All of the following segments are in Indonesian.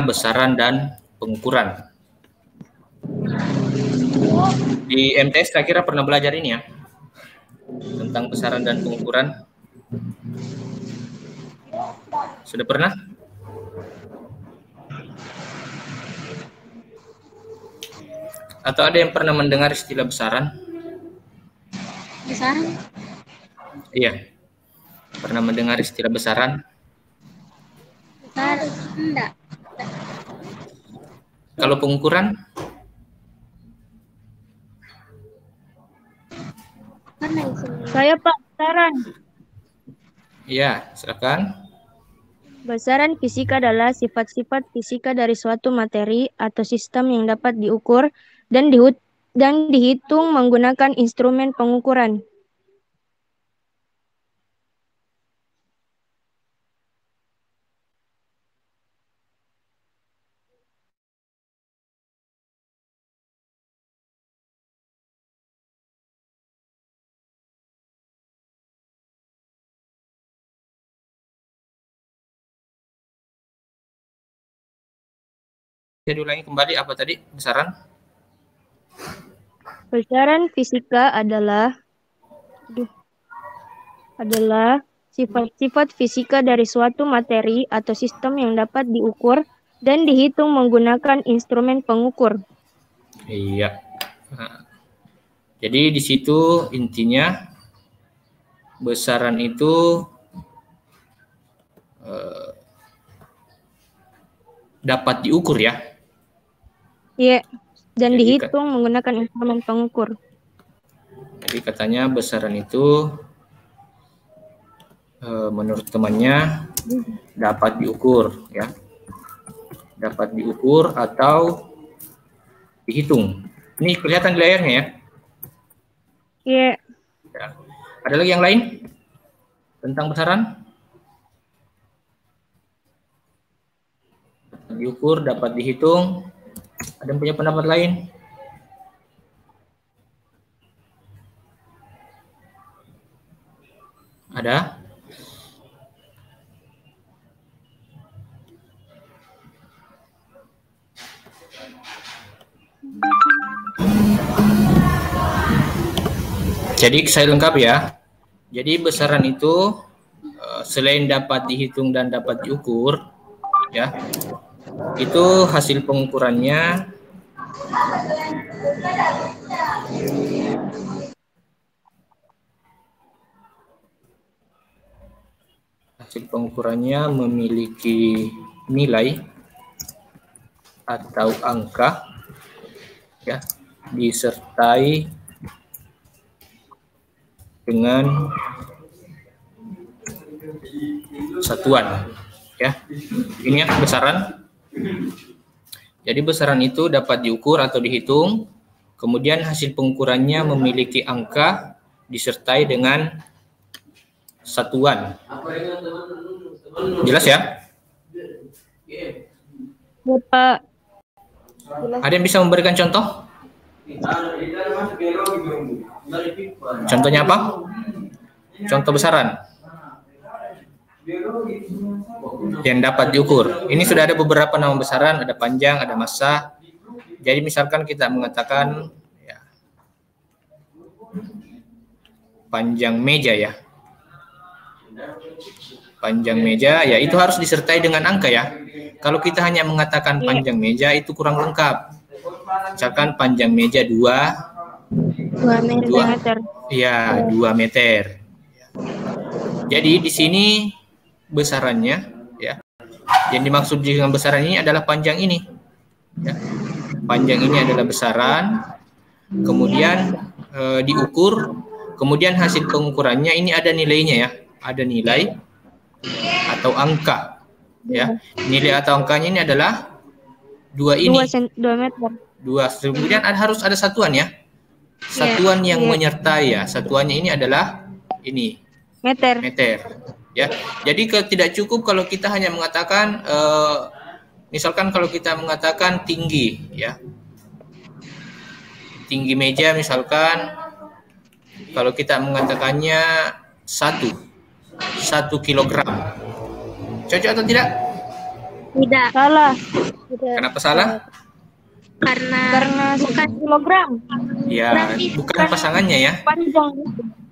besaran dan pengukuran. Di MTS saya kira pernah belajar ini ya, tentang besaran dan pengukuran. Sudah pernah? Atau ada yang pernah mendengar istilah besaran? Besaran? Iya. Pernah mendengar istilah besaran? Besaran? Enggak. Kalau pengukuran? Saya Pak, besaran. Iya, silakan. Besaran fisika adalah sifat-sifat fisika dari suatu materi atau sistem yang dapat diukur dan dihitung menggunakan instrumen pengukuran. Saya diulangi kembali apa tadi besaran? Besaran fisika adalah sifat-sifat fisika dari suatu materi atau sistem yang dapat diukur dan dihitung menggunakan instrumen pengukur. Iya. Nah, jadi di situ intinya besaran itu dapat diukur ya. Iya, dan Jadi, dihitung menggunakan instrumen pengukur. Jadi katanya besaran itu menurut temannya dapat diukur ya. Dapat diukur atau dihitung. Ini kelihatan di layarnya ya. Iya. Ya. Ada lagi yang lain tentang besaran? Dapat diukur, dapat dihitung. Ada yang punya pendapat lain? Ada? Jadi saya lengkap ya. Jadi besaran itu selain dapat dihitung dan dapat diukur, ya, itu hasil pengukurannya memiliki nilai atau angka, ya, disertai dengan satuan, ya. Ini ya besaran. Jadi besaran itu dapat diukur atau dihitung, kemudian hasil pengukurannya memiliki angka disertai dengan satuan. Jelas ya? Ya, Pak. Ada yang bisa memberikan contoh? Contohnya apa? Contoh besaran yang dapat diukur. Ini sudah ada beberapa nama besaran, ada panjang, ada massa. Jadi misalkan kita mengatakan ya, panjang meja ya. Panjang meja ya itu harus disertai dengan angka ya. Kalau kita hanya mengatakan panjang meja itu kurang lengkap. Misalkan panjang meja 2 meter. Iya, 2 meter. Jadi di sini besarannya ya. Yang dimaksud dengan besaran ini adalah panjang ini. Ya. Panjang ini adalah besaran. Kemudian diukur, kemudian hasil pengukurannya ini ada nilainya ya. Ada nilai atau angka. Ya. Nilai atau angkanya ini adalah 2 ini. 2 meter. 2. Kemudian harus ada satuan ya. Satuan yang menyertai ya. Satuannya ini adalah ini. Meter. Ya. Jadi tidak cukup kalau kita hanya mengatakan misalkan kalau kita mengatakan tinggi ya. Tinggi meja misalkan kalau kita mengatakannya 1 kilogram. Cocok atau tidak? Tidak. Salah. Kenapa salah? Karena bukan kilogram. Ya, bukan pasangannya ya. Panjang.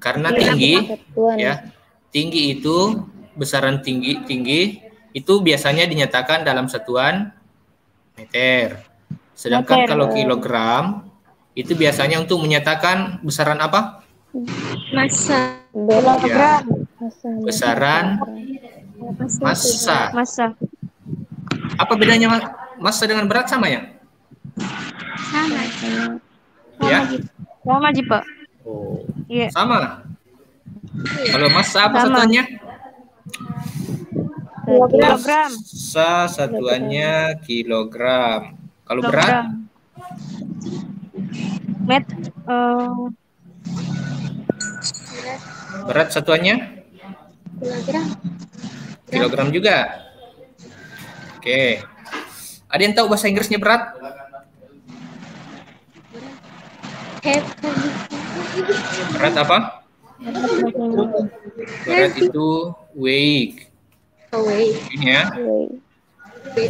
Karena tinggi, ya, tinggi itu besaran tinggi itu biasanya dinyatakan dalam satuan meter. Sedangkan kalau kilogram itu biasanya untuk menyatakan besaran apa? Massa. Ya, besaran massa. Apa bedanya massa dengan berat sama ya? Sama. Ya. Sama Ji, Pak. Oh, Iya. sama. Kalau massa apa satuannya? Kilogram. Massa satuannya kilogram. Kalau berat? Berat satuannya? Kilogram juga. Oke. Ada yang tahu bahasa Inggrisnya berat? Berat apa? Berat itu weight. Ini ya.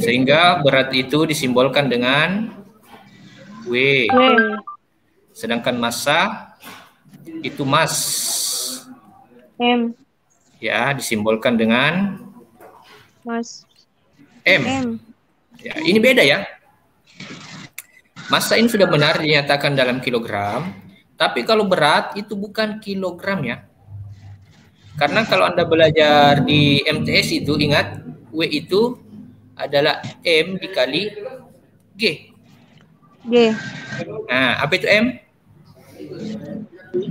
Sehingga berat itu disimbolkan dengan W. Sedangkan massa itu mass. M. Ya, disimbolkan dengan M. Ya, ini beda ya. Massa ini sudah benar dinyatakan dalam kilogram, tapi kalau berat itu bukan kilogram ya. Karena kalau Anda belajar di MTS itu ingat W itu adalah M dikali G. Nah, apa itu M?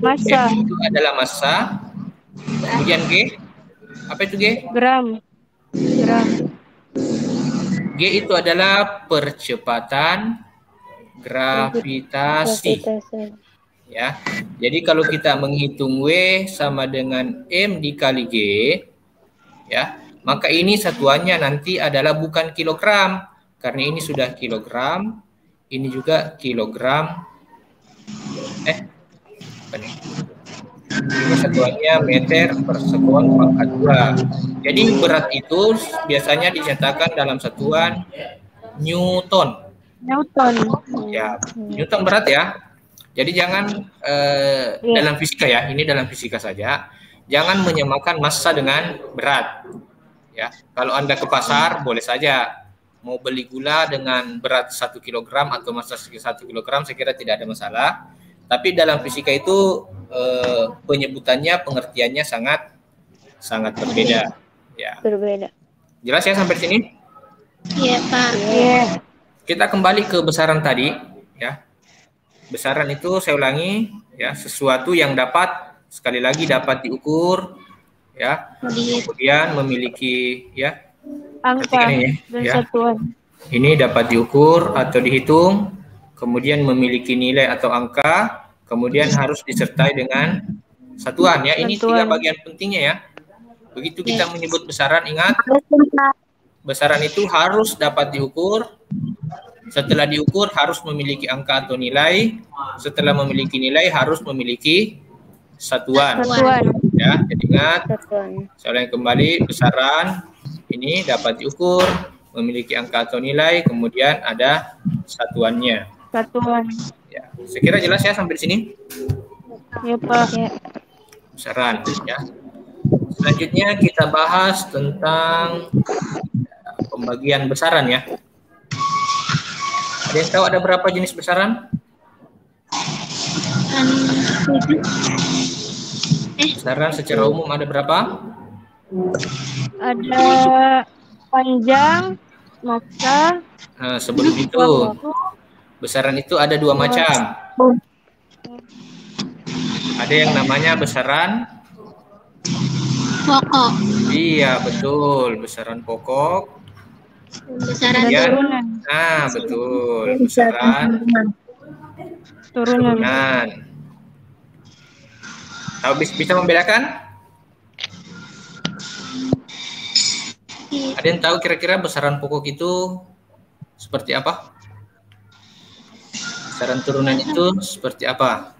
Massa. M itu adalah massa. Kemudian G, apa itu G? Gram. G itu adalah percepatan gravitasi. Ya. Jadi kalau kita menghitung W sama dengan M dikali G, ya, maka ini satuannya nanti adalah bukan kilogram. Karena ini sudah kilogram, ini juga kilogram. Apa nih? Ini satuannya meter per sekon pangkat 2. Jadi berat itu biasanya dinyatakan dalam satuan Newton. Ya, Newton berat ya. Jadi jangan dalam fisika ya, ini dalam fisika saja. Jangan menyamakan massa dengan berat. Ya, kalau Anda ke pasar boleh saja mau beli gula dengan berat 1 kg atau massa 1 kg, saya kira tidak ada masalah. Tapi dalam fisika itu penyebutannya, pengertiannya sangat berbeda. Ya. Berbeda. Jelas ya sampai sini? Iya, Pak. Iya. Kita kembali ke besaran tadi, ya. Besaran itu saya ulangi, ya, sesuatu yang sekali lagi dapat diukur, ya. Kemudian memiliki, ya, Angka ini, dan ya. satuan. Ini dapat diukur atau dihitung, kemudian memiliki nilai atau angka, kemudian harus disertai dengan satuan, ya. Ini 3 bagian pentingnya ya. Begitu kita menyebut besaran, ingat besaran itu harus dapat diukur. Setelah diukur harus memiliki angka atau nilai. Setelah memiliki nilai harus memiliki satuan. Ya, jadi ingat. Saya ulangi kembali, besaran ini dapat diukur, memiliki angka atau nilai, kemudian ada satuannya. Ya, saya kira jelas ya sampai di sini. Ya, Pak. Ya. Besaran, ya. Selanjutnya kita bahas tentang pembagian besaran ya. Ada yang tahu ada berapa jenis besaran? 7. Besaran secara umum ada berapa? Ada panjang, massa. Nah, sebelum itu, besaran itu ada 2 macam. Ada yang namanya besaran Pokok. Iya, betul. Besaran pokok. Besaran turunan. Nah, betul. Besaran turunan. Tahu bisa membedakan? Ada yang tahu kira-kira besaran pokok itu seperti apa? Besaran turunan itu seperti apa?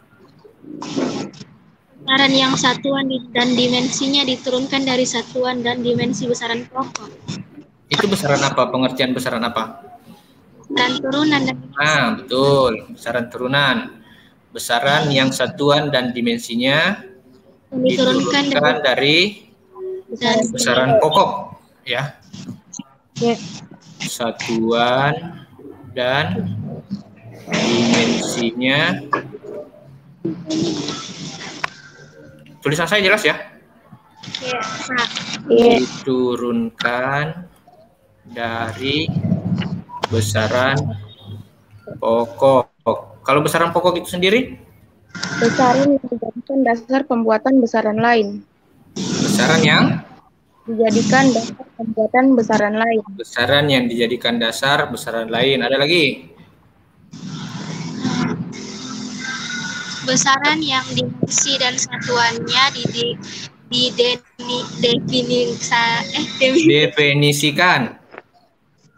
Besaran yang satuan dan dimensinya diturunkan dari satuan dan dimensi besaran pokok. Itu besaran apa? Pengertian besaran apa? Dan turunan dan Nah, betul. Besaran turunan. Besaran yang satuan dan dimensinya diturunkan diturunkan dari dan besaran pokok, ya. Ya. Satuan dan dimensinya. Tulisan saya jelas ya? Diturunkan dari besaran pokok. Kalau besaran pokok itu sendiri? Besaran yang dijadikan dasar pembuatan besaran lain. Besaran yang? Dijadikan dasar pembuatan besaran lain. Besaran yang dijadikan dasar besaran lain. Ada lagi? besaran yang dimensi dan satuannya Definisikan.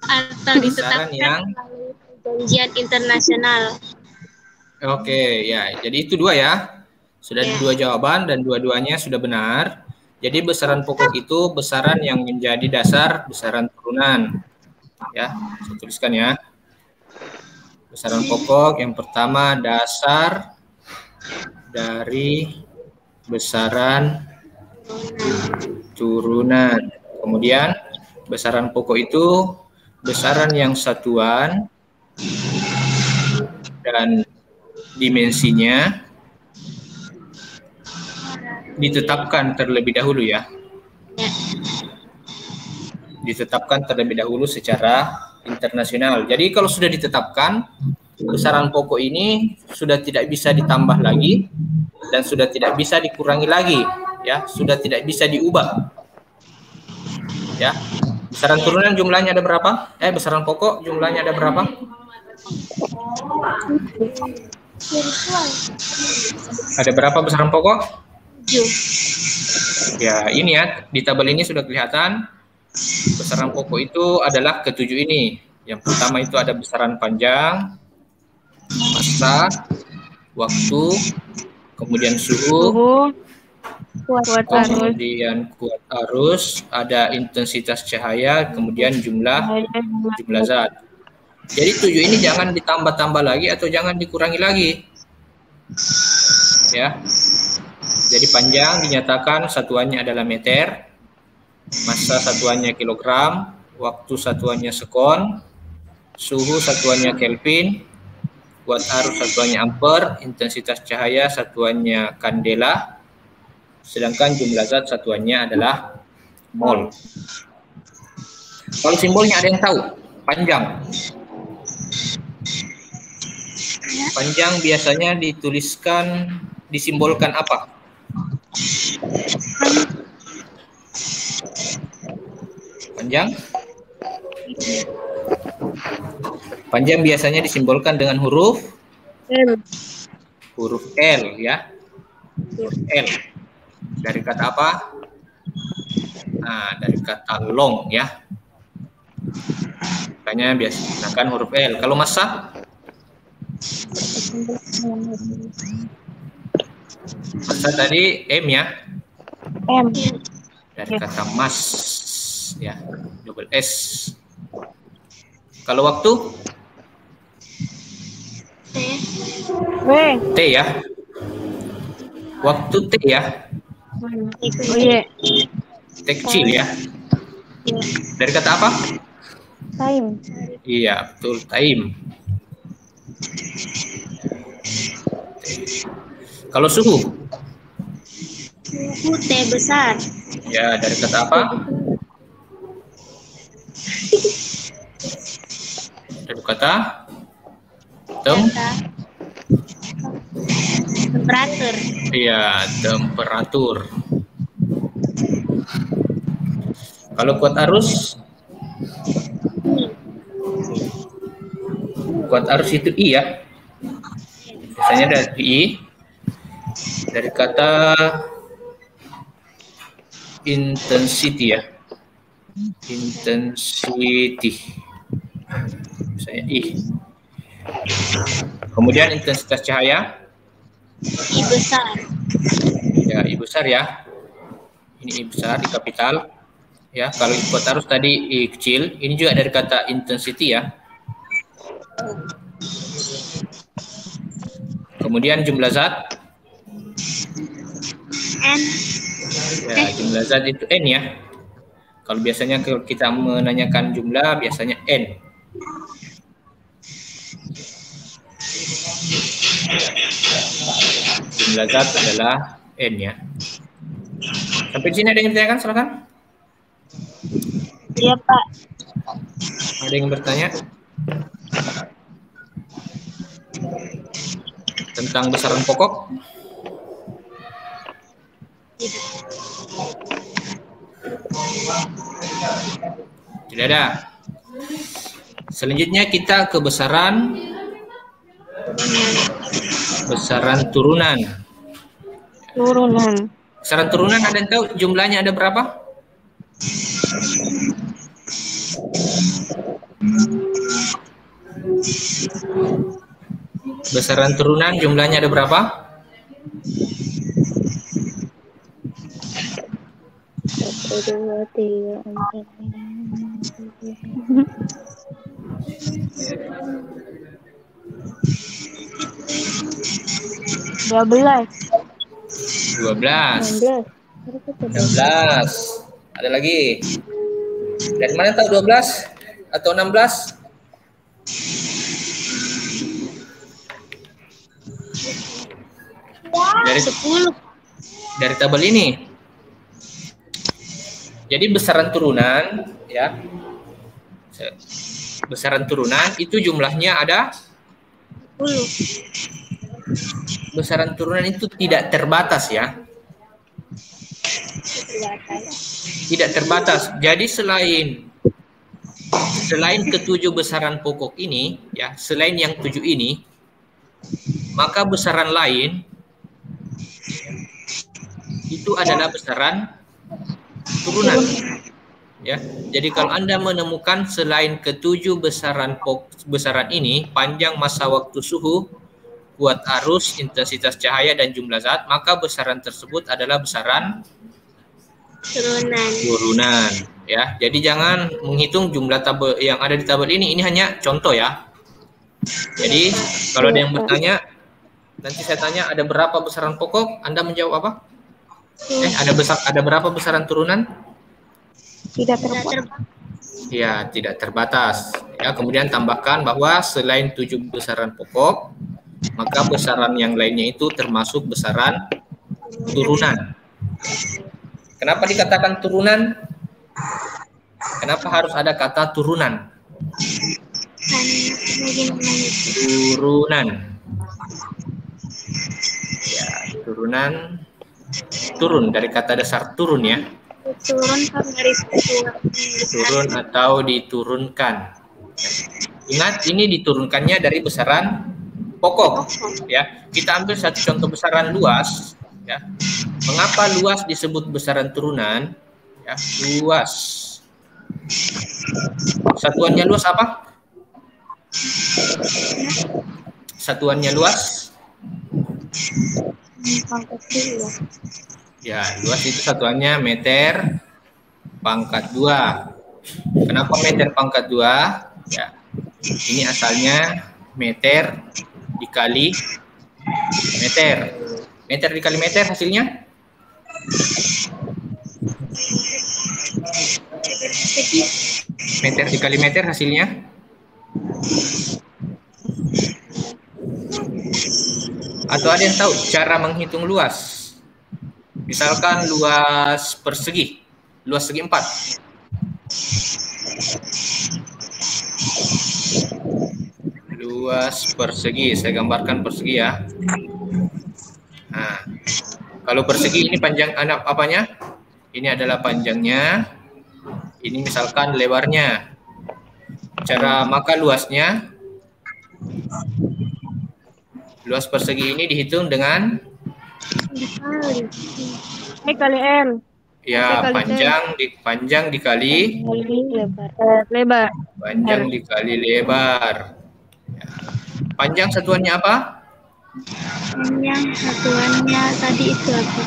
atau Besaran ditetapkan yang melalui perjanjian internasional. Oke, ya. Jadi itu dua ya. Sudah Ya. dua jawaban dan dua-duanya sudah benar. Jadi besaran pokok itu besaran yang menjadi dasar besaran turunan. Ya, saya tuliskan ya. Besaran pokok yang pertama dasar dari besaran turunan. Kemudian besaran pokok itu besaran yang satuan dan dimensinya ditetapkan terlebih dahulu ya. Ditetapkan terlebih dahulu secara internasional. Jadi kalau sudah ditetapkan, besaran pokok ini sudah tidak bisa ditambah lagi dan sudah tidak bisa dikurangi lagi, ya, sudah tidak bisa diubah. Ya. Besaran turunan jumlahnya ada berapa? Besaran pokok jumlahnya ada berapa? Ada berapa besaran pokok? 7. Ya, ini ya, di tabel ini sudah kelihatan. Besaran pokok itu adalah ketujuh ini. Yang pertama itu ada besaran panjang, masa, waktu, kemudian suhu, kuat arus, kemudian kuat arus, ada intensitas cahaya, kemudian jumlah zat. Jadi 7 ini jangan ditambah-tambah lagi atau jangan dikurangi lagi. Ya. Jadi panjang dinyatakan satuannya adalah meter, massa satuannya kilogram, waktu satuannya sekon, suhu satuannya Kelvin, kuat arus satuannya ampere, intensitas cahaya satuannya kandela, sedangkan jumlah zat satuannya adalah mol. Kalau simbolnya ada yang tahu? Panjang. Panjang biasanya dituliskan, disimbolkan apa? Panjang? Panjang biasanya disimbolkan dengan huruf L. Huruf L ya. Huruf L. Dari kata apa? Nah, dari kata long ya. Makanya biasa digunakan huruf L. Kalau massa? Massa tadi M ya. M. Dari kata mass ya, double S. Kalau waktu? W. T ya. Waktu T ya. Oh iya. T kecil ya. Dari kata apa? Time. Iya, betul, time. Kalau suhu? Suhu T besar. Ya, dari kata apa? Dari kata Temperatur. Iya, temperatur. Kalau kuat arus? Kuat arus itu I ya. Biasanya dari I. Dari kata intensity ya. Intensity. Misalnya I. Kemudian intensitas cahaya. I besar. Ya, I besar ya. Ini I besar, I kapital. Ya, kalau kuat arus tadi I kecil. Ini juga dari kata intensity ya. Kemudian jumlah zat. N. Ya, jumlah zat itu N ya. Kalau biasanya kita menanyakan jumlah, biasanya N. Jumlah zat adalah N ya. Sampai di sini ada yang bertanya kan? Silakan. Iya, Pak. Ada yang bertanya? Tentang besaran pokok? Tidak ada. Selanjutnya kita ke besaran turunan. Besaran turunan ada yang tahu jumlahnya ada berapa? Besaran turunan jumlahnya ada berapa? Dua, tiga, empat, 12. 16. Ada lagi? Dari mana tahu 12 atau 16? Dari 10. Dari tabel ini. Jadi besaran turunan ya. Besaran turunan itu jumlahnya ada 10. Besaran turunan itu tidak terbatas ya. Tidak terbatas. Jadi selain ketujuh besaran pokok ini ya, selain yang 7 ini, maka besaran lain itu adalah besaran turunan. Ya, jadi kalau Anda menemukan selain ketujuh besaran ini, panjang masa waktu suhu, kuat arus, intensitas cahaya, dan jumlah zat, maka besaran tersebut adalah besaran turunan. Ya, jadi jangan menghitung jumlah tabel yang ada di tabel ini hanya contoh ya. Jadi kalau ada yang bertanya, nanti saya tanya ada berapa besaran pokok, Anda menjawab apa? Ada berapa besaran turunan? Tidak terbatas. Ya, tidak terbatas. Ya, kemudian tambahkan bahwa selain 7 besaran pokok, maka besaran yang lainnya itu termasuk besaran turunan. Kenapa dikatakan turunan? Kenapa harus ada kata turunan? Turunan. Ya, turunan. Turun dari kata dasar turun ya. Turun atau diturunkan. Ingat, ini diturunkannya dari besaran pokok ya. Kita ambil satu contoh besaran luas ya. Mengapa luas disebut besaran turunan? Ya, luas. Satuannya luas apa? Satuannya luas? Ya, luas itu satuannya meter pangkat 2. Kenapa meter pangkat 2? Ya, ini asalnya meter dikali meter. Meter dikali meter hasilnya? Meter dikali meter hasilnya? Atau ada yang tahu cara menghitung luas? Misalkan luas persegi, luas segi 4. Luas persegi, saya gambarkan persegi ya. Nah, kalau persegi ini panjang apanya? Ini adalah panjangnya. Ini misalkan lebarnya. Maka luasnya, luas persegi ini dihitung dengan kali L. Ya, panjang dikali lebar. Panjang dikali lebar. Ya. Panjang satuannya apa? Panjang satuannya tadi itu apa?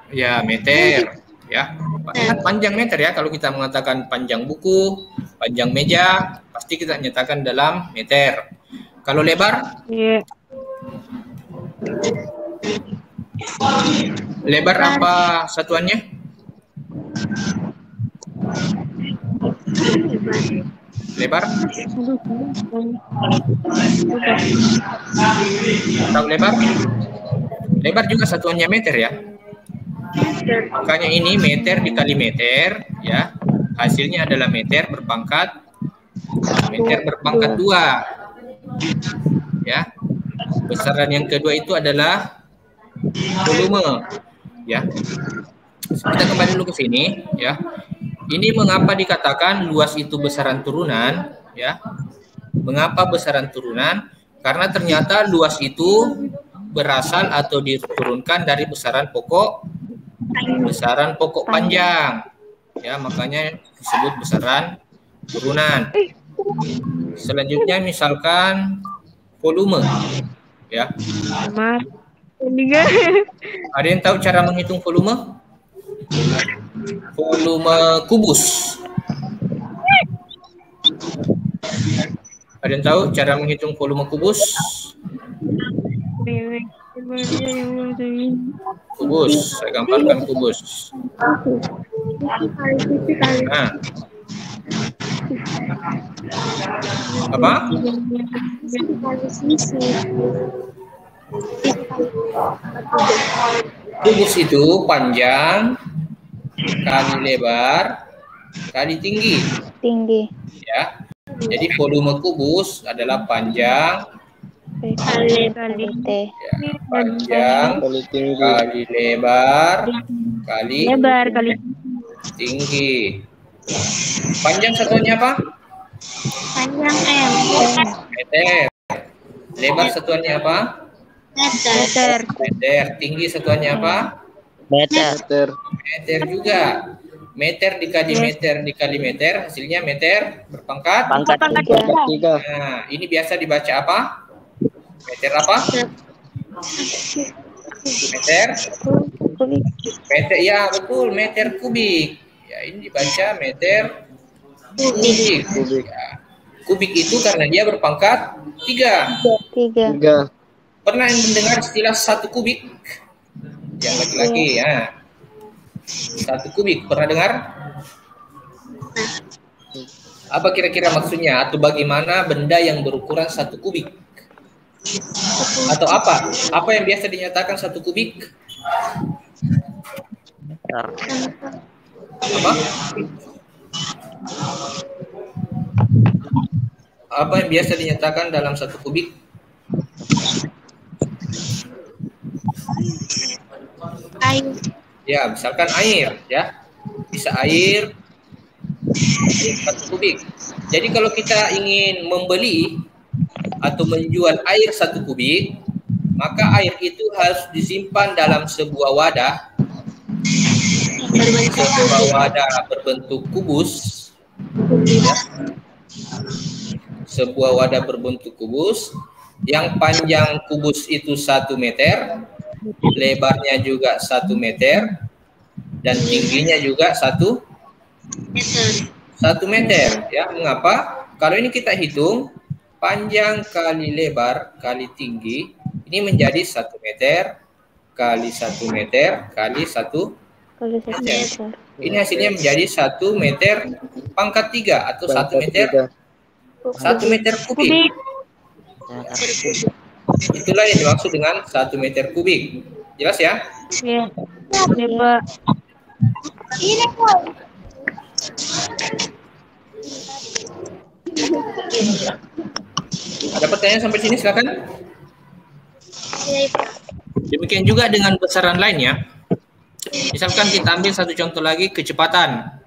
Ya, meter. Ya, ingat panjang meter ya. Kalau kita mengatakan panjang buku, panjang meja, pasti kita nyatakan dalam meter. Kalau lebar? Iya. Lebar apa satuannya? Lebar? Tahu lebar? Lebar juga satuannya meter ya. Makanya ini meter dikali meter ya. Hasilnya adalah meter berpangkat 2. Ya. Besaran yang kedua itu adalah volume ya. Kita kembali dulu ke sini ya. Ini mengapa dikatakan luas itu besaran turunan ya? Mengapa besaran turunan? Karena ternyata luas itu berasal atau diturunkan dari besaran pokok panjang. Ya, makanya disebut besaran turunan. Selanjutnya misalkan volume ya. Ada yang tahu cara menghitung volume? Volume kubus. Ada yang tahu cara menghitung volume kubus? Kubus, saya gambarkan kubus. Nah. Apa? Kubus itu panjang kali lebar kali tinggi. Ya. Jadi volume kubus adalah panjang kali ya, panjang kali lebar kali tinggi. Panjang satuannya apa? Panjang Meter. Lebar satuannya apa? meter. Meter. Tinggi satuannya apa? Meter. Meter juga. Meter dikali meter dikali meter, hasilnya meter berpangkat Pangkat 3. Nah, ini biasa dibaca apa? Meter apa? Meter, ya betul, meter kubik. Ya, ini dibaca meter kubik. Ya. Kubik itu karena dia berpangkat 3. Pernah mendengar istilah 1 kubik? Yang laki-laki ya. 1 kubik, pernah dengar? Apa kira-kira maksudnya? Atau bagaimana benda yang berukuran 1 kubik? Atau apa? Apa yang biasa dinyatakan 1 kubik? Apa? Apa yang biasa dinyatakan dalam 1 kubik? Air. Ya, misalkan air, ya. Bisa air 1 kubik. Jadi kalau kita ingin membeli atau menjual air 1 kubik, maka air itu harus disimpan dalam sebuah wadah. Sebuah wadah berbentuk kubus. Ya. Sebuah wadah berbentuk kubus yang panjang kubus itu 1 meter, lebarnya juga 1 meter, dan tingginya juga 1 meter. Ya, mengapa? Kalau ini kita hitung panjang kali lebar kali tinggi, ini menjadi 1 meter kali 1 meter kali 1 meter. Ini hasilnya menjadi 1 meter pangkat 3 atau 1 meter kubik. Itulah yang dimaksud dengan 1 meter kubik. Jelas ya? Iya. Pak. Ada pertanyaan sampai sini, silakan. Demikian juga dengan besaran lainnya. Misalkan kita ambil satu contoh lagi, kecepatan.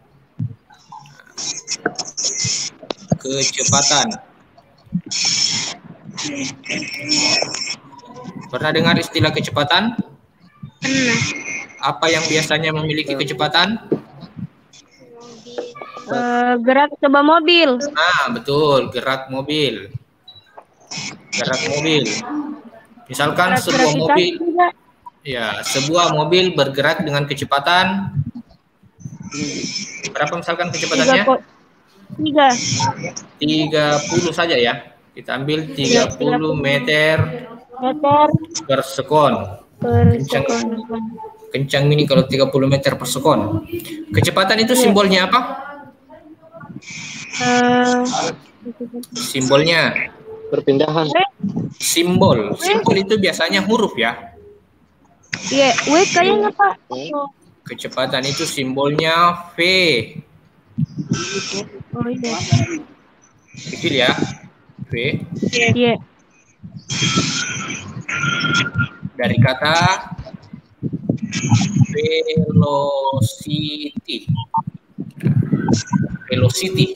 Pernah dengar istilah kecepatan? Pernah. Apa yang biasanya memiliki kecepatan? Gerak sebuah mobil. Nah, betul, gerak mobil. Misalkan sebuah mobil, ya, sebuah mobil bergerak dengan kecepatan berapa misalkan kecepatannya? 3. 30 saja ya. Kita ambil 30 meter Meter per sekon. per Kencang, sekon. kencang ini kalau 30 meter per sekon. Kecepatan itu simbolnya apa? Simbolnya Perpindahan. simbol. Simbol itu biasanya huruf ya. Iya, W kayaknya Pak. Kecepatan itu simbolnya V. Oh iya. Kecil ya. V. Iya. Dari kata velocity. Velocity.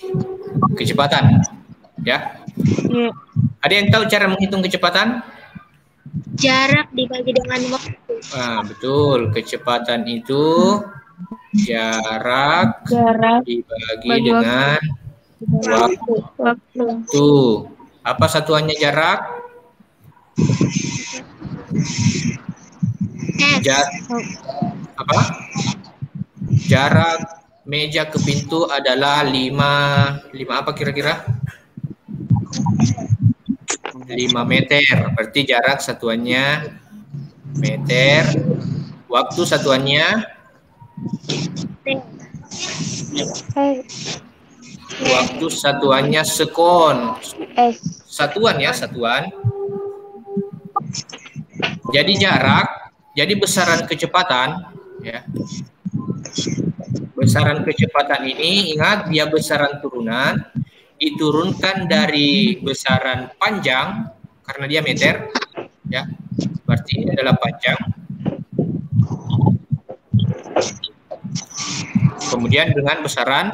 Kecepatan. Ya. Iya. Ada yang tahu cara menghitung kecepatan? Jarak dibagi dengan waktu. Nah, betul. Kecepatan itu jarak dibagi dengan waktu. Apa satuannya jarak? Apa? Jarak meja ke pintu adalah 5 apa kira-kira? 5 meter. Berarti jarak satuannya meter. Waktu satuannya sekon. Satuan ya, satuan. Jadi jarak, jadi besaran kecepatan ya. Besaran kecepatan ini ingat dia besaran turunan, diturunkan dari besaran panjang karena dia meter ya. Berarti ini adalah panjang. Kemudian dengan besaran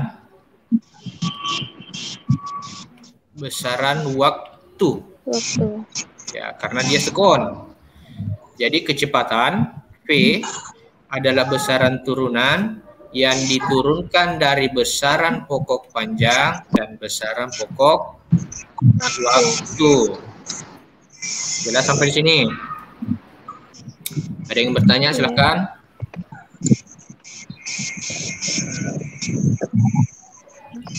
waktu. Ya, karena dia sekon. Jadi kecepatan V adalah besaran turunan yang diturunkan dari besaran pokok panjang dan besaran pokok waktu. Jelas sampai di sini? Ada yang bertanya silakan.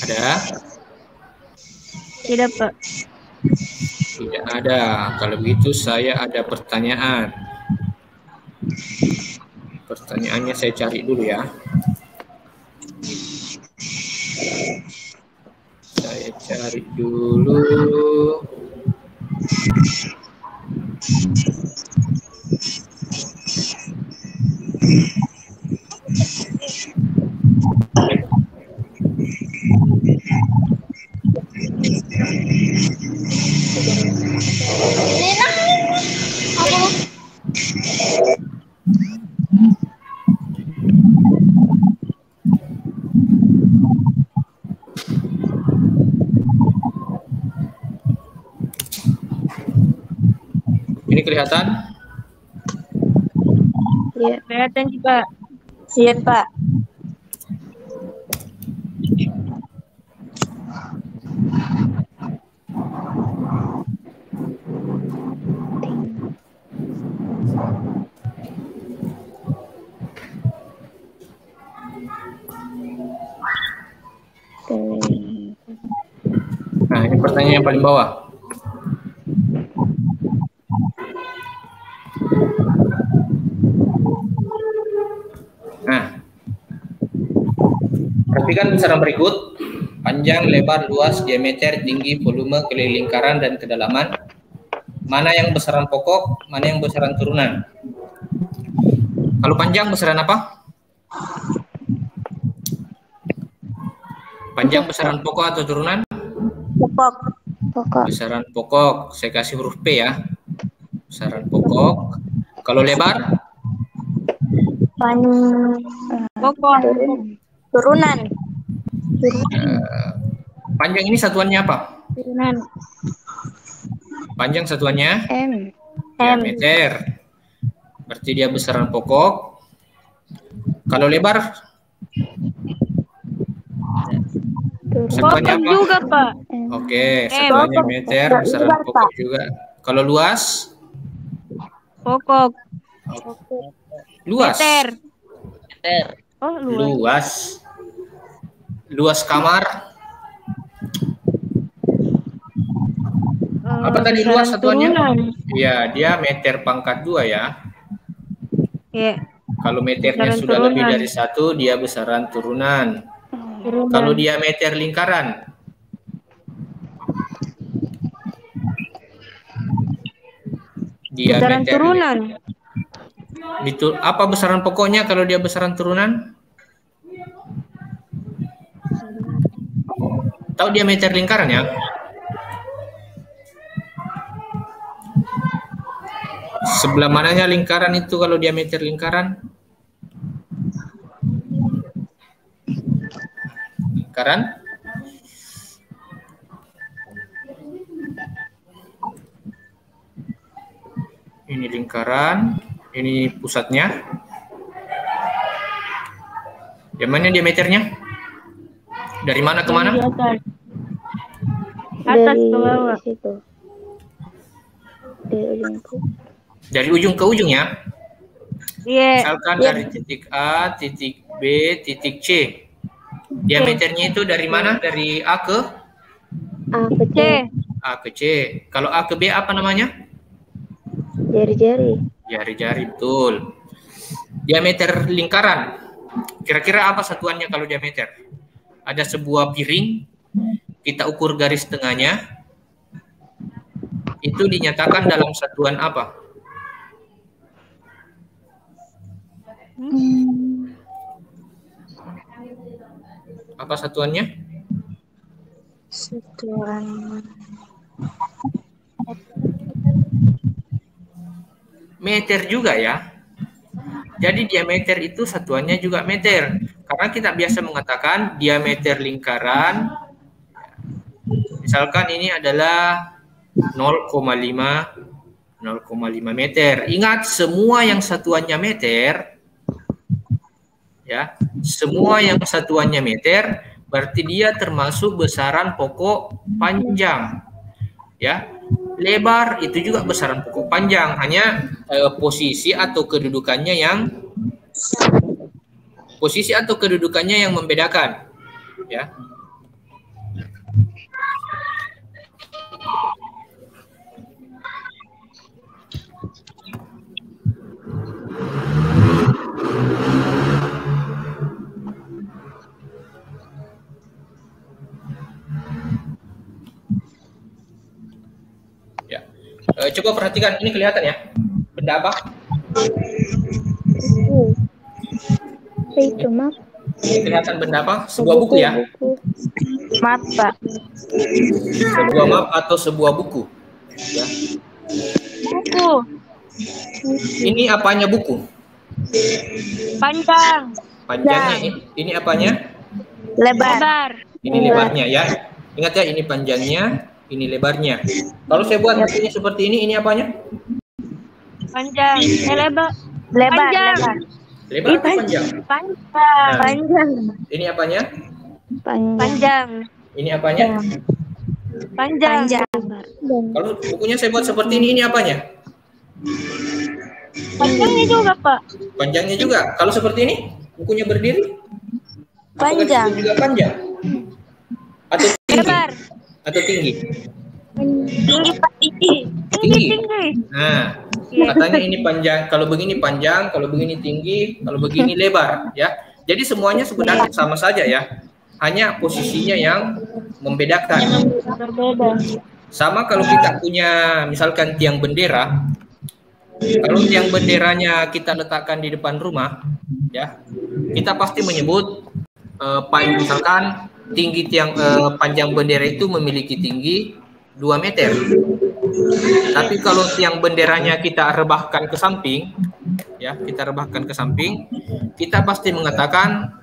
Ada? Tidak, Pak. Tidak ada. Kalau begitu saya ada pertanyaan. Pertanyaannya saya cari dulu ya. Saya cari dulu. Ini kelihatan? Iya, kelihatan sih, Pak. Siap, Pak. Nah, ini pertanyaan yang paling bawah. Nah, perhatikan besaran berikut: panjang, lebar, luas, diameter, tinggi, volume, keliling lingkaran, dan kedalaman. Mana yang besaran pokok, mana yang besaran turunan? Kalau panjang besaran apa? Panjang besaran pokok atau turunan? Pokok. Besaran pokok. Saya kasih huruf P ya. Besaran pokok. Kalau lebar? Pokok. Turunan. Panjang ini satuannya apa? Turunan. Panjang satuannya? M. Diameter. Berarti dia besaran pokok. Kalau lebar? Satuannya apa? Juga, Pak. Oke, satuannya meter, besaran pokok juga. Kalau luas? Pokok. Luas. Meter. Oh, luas. Luas. Luas kamar? Apa tadi luas satuannya? turunan. Iya, dia meter pangkat 2 ya. Ya, Kalau meternya Besaran sudah lebih turunan. dari 1, dia besaran turunan. turunan. Kalau diameter lingkaran, Besaran diameter turunan. apa besaran pokoknya kalau dia besaran turunan? Tahu diameter lingkaran ya? Sebelah mananya lingkaran itu kalau diameter lingkaran? Lingkaran? Ini lingkaran, ini pusatnya. Yang mana diameternya? Dari mana ke mana? Di atas. Atas ke bawah. Situ. Dari ujung ke Dari ujung ke ujung ya. Iya. Misalkan dari titik A, titik B, titik C. Diameternya itu dari mana? Dari A ke A ke C. C. A ke C. Kalau A ke B apa namanya? Jari-jari. Jari-jari, betul. Diameter lingkaran. Kira-kira apa satuannya kalau diameter? Ada sebuah piring, kita ukur garis tengahnya. Itu dinyatakan dalam satuan apa? Apa satuannya? Satuan. Meter juga ya. Jadi diameter itu satuannya juga meter. Karena kita biasa mengatakan diameter lingkaran. Misalkan ini adalah 0,5 meter. Ingat semua yang satuannya meter ya. Semua yang satuannya meter berarti dia termasuk besaran pokok panjang. Ya. Lebar itu juga besaran pokok panjang, hanya posisi atau kedudukannya yang membedakan, ya. Coba perhatikan, ini kelihatan ya, benda apa? Itu map. Ini kelihatan benda apa? Sebuah buku ya? Map, Pak. Sebuah map atau sebuah buku? Ya. Buku. Ini apanya buku? Panjang. Panjangnya ini apanya? Lebar. Ini lebarnya ya. Ingat ya, ini panjangnya, ini lebarnya. Kalau saya buat ini seperti ini apanya? Panjang. Lebar. Lebar. Lebar atau panjang? Panjang. Panjang. Ini apanya? Panjang. Ini apanya? Panjang. Kalau bukunya saya buat seperti ini apanya? Panjangnya juga, Pak. Panjangnya juga. Kalau seperti ini, bukunya berdiri? Panjang. Apakah juga panjang? Atau tinggi? Lebar. Atau tinggi? Tinggi, Pak. Tinggi. Nah, katanya ini panjang. Kalau begini panjang, kalau begini tinggi, kalau begini lebar, ya. Jadi semuanya sebenarnya sama saja ya. Hanya posisinya yang membedakan. Berbeda. Sama kalau kita punya misalkan tiang bendera. Kalau tiang benderanya kita letakkan di depan rumah, ya, kita pasti menyebut misalkan tinggi tiang panjang bendera itu memiliki tinggi 2 meter. Tapi kalau tiang benderanya kita rebahkan ke samping, ya, kita pasti mengatakan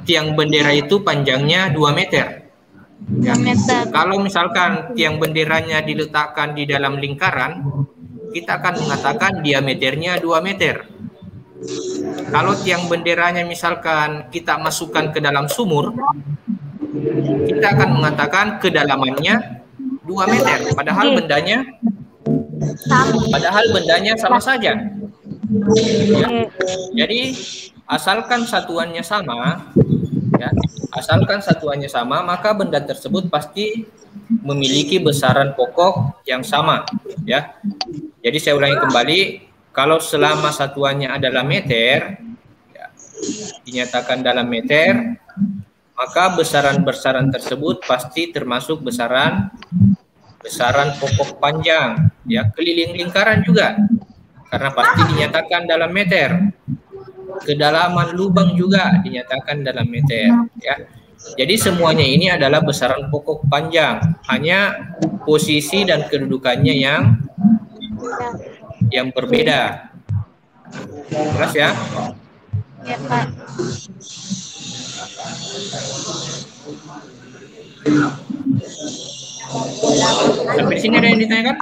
tiang bendera itu panjangnya 2 meter. Ya. Kalau misalkan tiang benderanya diletakkan di dalam lingkaran, kita akan mengatakan diameternya 2 meter. Kalau tiang benderanya misalkan kita masukkan ke dalam sumur, kita akan mengatakan kedalamannya 2 meter. Padahal bendanya sama saja. Ya. Jadi asalkan satuannya sama, ya, Asalkan satuannya sama, maka benda tersebut pasti memiliki besaran pokok yang sama, ya. Jadi saya ulangi kembali, kalau selama satuannya adalah meter, ya, dinyatakan dalam meter, maka besaran-besaran tersebut pasti termasuk besaran pokok panjang, ya. Keliling lingkaran juga, karena pasti dinyatakan dalam meter. Kedalaman lubang juga dinyatakan dalam meter, ya. Jadi semuanya ini adalah besaran pokok panjang, hanya posisi dan kedudukannya yang berbeda. Jelas ya? Ya, Pak. Sampai di sini ada yang ditanyakan?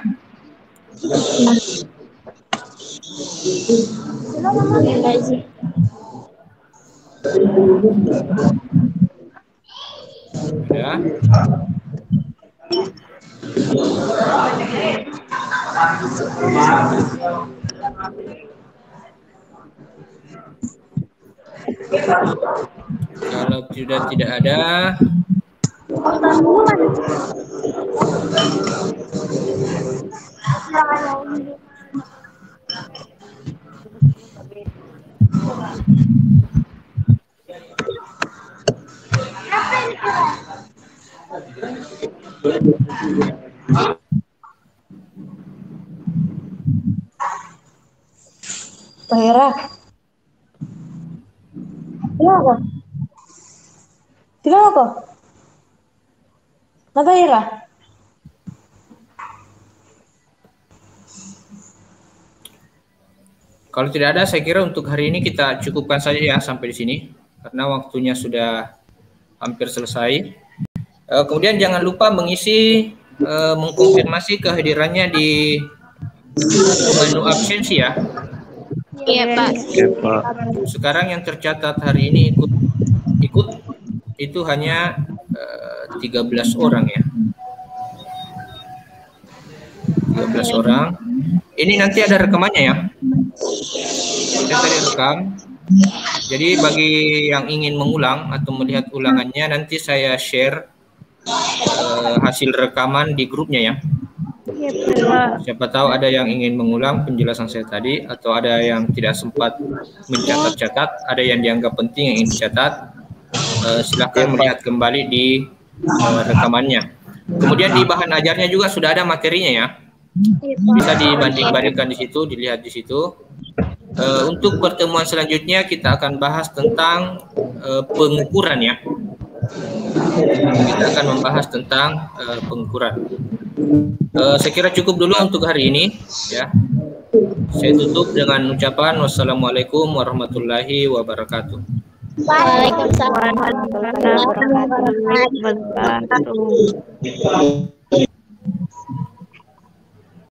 Ya. Kalau sudah tidak ada, Pak Hera. Kenapa? Kenapa? Kenapa Hera? kalau tidak ada, saya kira untuk hari ini kita cukupkan saja ya sampai di sini, karena waktunya sudah hampir selesai. Kemudian jangan lupa mengisi, mengkonfirmasi kehadirannya di menu absensi ya. Iya, Pak. Sekarang yang tercatat hari ini ikut itu hanya 13 orang ya. 13 orang. Ini nanti ada rekamannya ya. Saya tadi rekam. Jadi bagi yang ingin mengulang atau melihat ulangannya, nanti saya share hasil rekaman di grupnya ya. Siapa tahu ada yang ingin mengulang penjelasan saya tadi, atau ada yang tidak sempat mencatat-catat, ada yang dianggap penting yang ingin dicatat, silahkan melihat kembali di rekamannya. Kemudian di bahan ajarnya juga sudah ada materinya ya, bisa dibanding-bandingkan di situ, dilihat di situ. Untuk pertemuan selanjutnya kita akan bahas tentang pengukuran ya. Kita akan membahas tentang pengukuran. Saya kira cukup dulu untuk hari ini ya. Saya tutup dengan ucapan wassalamualaikum warahmatullahi wabarakatuh. Waalaikumsalam. Warahmatullahi wabarakatuh.